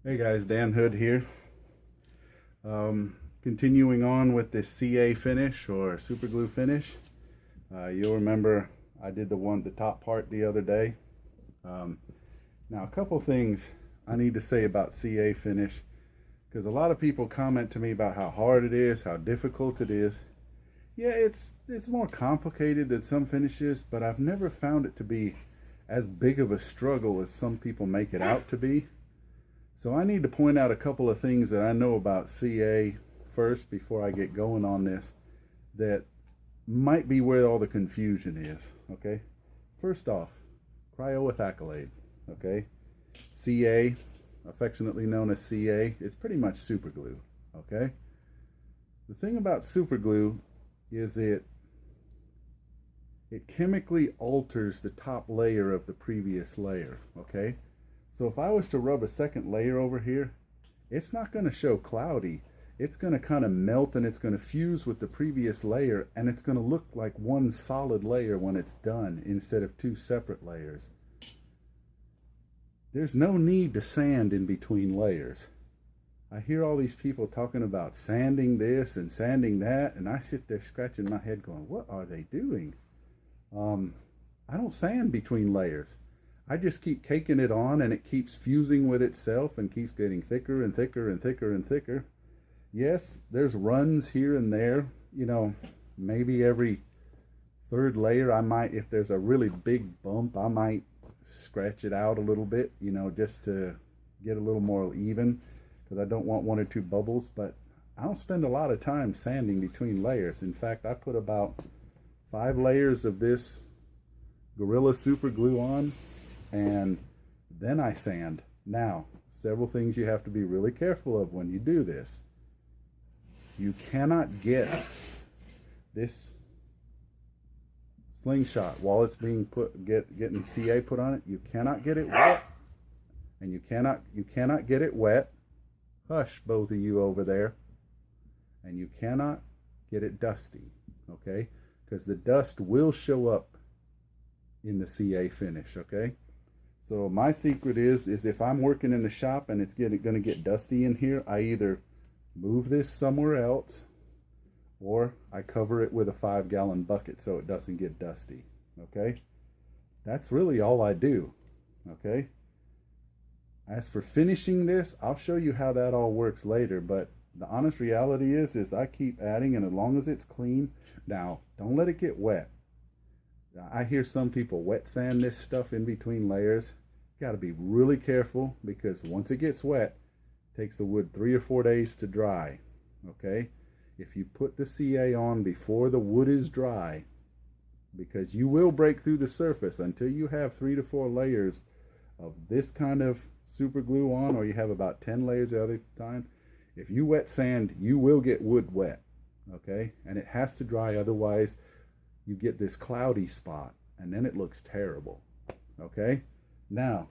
Hey guys, Dan Hood here. Continuing on with this CA finish or super glue finish. You'll remember I did the top part the other day. Now a couple things I need to say about CA finish, because a lot of people comment to me about how hard it is, how difficult it is. Yeah, it's more complicated than some finishes, but I've never found it to be as big of a struggle as some people make it out to be. So I need to point out a couple of things that I know about CA first before I get going on this that might be where all the confusion is, okay? First off, cryo with accolade, okay? CA, affectionately known as CA, it's pretty much super glue, okay? The thing about super glue is it chemically alters the top layer of the previous layer, okay? So if I was to rub a second layer over here, it's not going to show cloudy. It's going to kind of melt and it's going to fuse with the previous layer, and it's going to look like one solid layer when it's done instead of two separate layers. There's no need to sand in between layers. I hear all these people talking about sanding this and sanding that, and I sit there scratching my head going, what are they doing? I don't sand between layers. I just keep caking it on, and it keeps fusing with itself and keeps getting thicker and thicker and thicker and thicker. Yes, there's runs here and there. You know, maybe every third layer I might, if there's a really big bump, I might scratch it out a little bit, you know, just to get a little more even, because I don't want one or two bubbles. But I don't spend a lot of time sanding between layers. In fact, I put about 5 layers of this Gorilla Super Glue on, and then I sand. Now, several things you have to be really careful of when you do this. You cannot get this Slingshot while it's being getting CA put on it. You cannot get it wet, and you cannot get it wet. Hush, both of you over there. And you cannot get it dusty, okay? Because the dust will show up in the CA finish, okay? So my secret is if I'm working in the shop and it's going to get dusty in here, I either move this somewhere else or I cover it with a 5-gallon bucket so it doesn't get dusty, okay? That's really all I do, okay? As for finishing this, I'll show you how that all works later, but the honest reality is I keep adding, and as long as it's clean. Now, don't let it get wet. I hear some people wet sand this stuff in between layers. You got to be really careful, because once it gets wet, it takes the wood 3 or 4 days to dry, okay? If you put the CA on before the wood is dry, because you will break through the surface until you have 3 to 4 layers of this kind of super glue on, or you have about 10 layers the other time. If you wet sand, you will get wood wet, okay? And it has to dry, otherwise you get this cloudy spot, and then it looks terrible, okay? Now,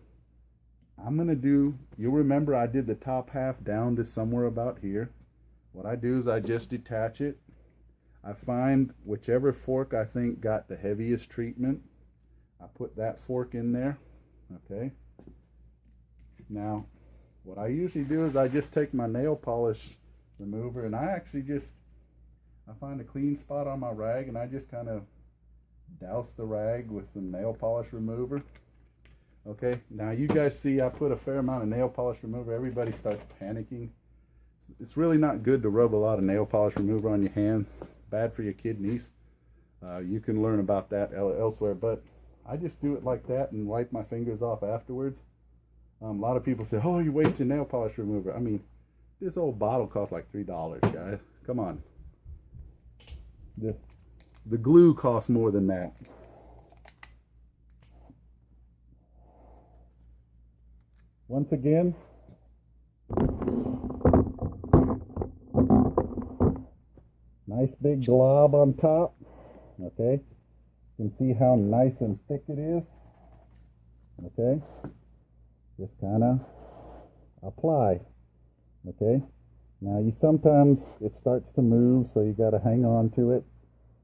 I'm going to do, you'll remember I did the top half down to somewhere about here. What I do is I just detach it. I find whichever fork I think got the heaviest treatment, I put that fork in there, okay? Now, what I usually do is I just take my nail polish remover, and I find a clean spot on my rag, and I just kind of douse the rag with some nail polish remover. Okay, now you guys see I put a fair amount of nail polish remover. Everybody starts panicking. It's really not good to rub a lot of nail polish remover on your hand. Bad for your kidneys. You can learn about that elsewhere, but I just do it like that and wipe my fingers off afterwards. A lot of people say, oh, you're wasting nail polish remover. I mean, this old bottle costs like $3, guys. Come on. The glue costs more than that. Once again, nice big glob on top, okay? You can see how nice and thick it is, okay? Just kind of apply, okay? Now sometimes it starts to move, so you got to hang on to it.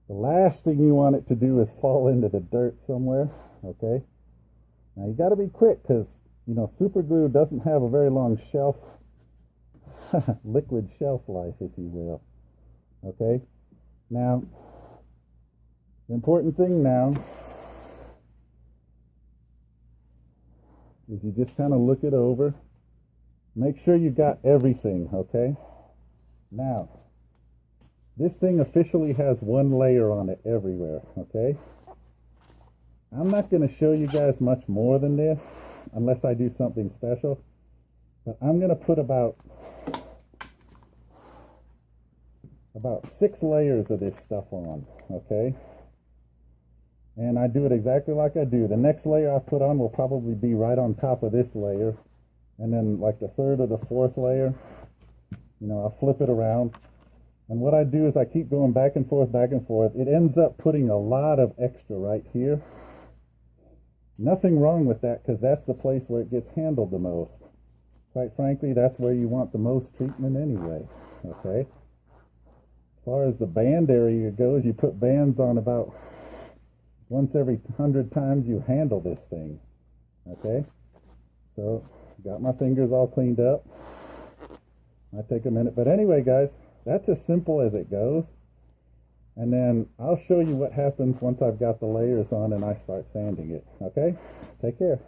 The last thing you want it to do is fall into the dirt somewhere, okay? Now you got to be quick, because you know, super glue doesn't have a very long shelf, liquid shelf life, if you will. Okay, now, the important thing now is you just kind of look it over. Make sure you got everything, okay? Now, this thing officially has one layer on it everywhere, okay? I'm not going to show you guys much more than this unless I do something special, but I'm going to put about 6 layers of this stuff on, okay? And I do it exactly like I do. The next layer I put on will probably be right on top of this layer. And then like the third or the fourth layer, you know, I'll flip it around. And what I do is I keep going back and forth, back and forth. It ends up putting a lot of extra right here. Nothing wrong with that, because that's the place where it gets handled the most. Quite frankly, that's where you want the most treatment anyway, okay? As far as the band area goes, you put bands on about once every 100 times you handle this thing, okay? So, got my fingers all cleaned up. Might take a minute, but anyway, guys, that's as simple as it goes. And then I'll show you what happens once I've got the layers on and I start sanding it, okay? Take care.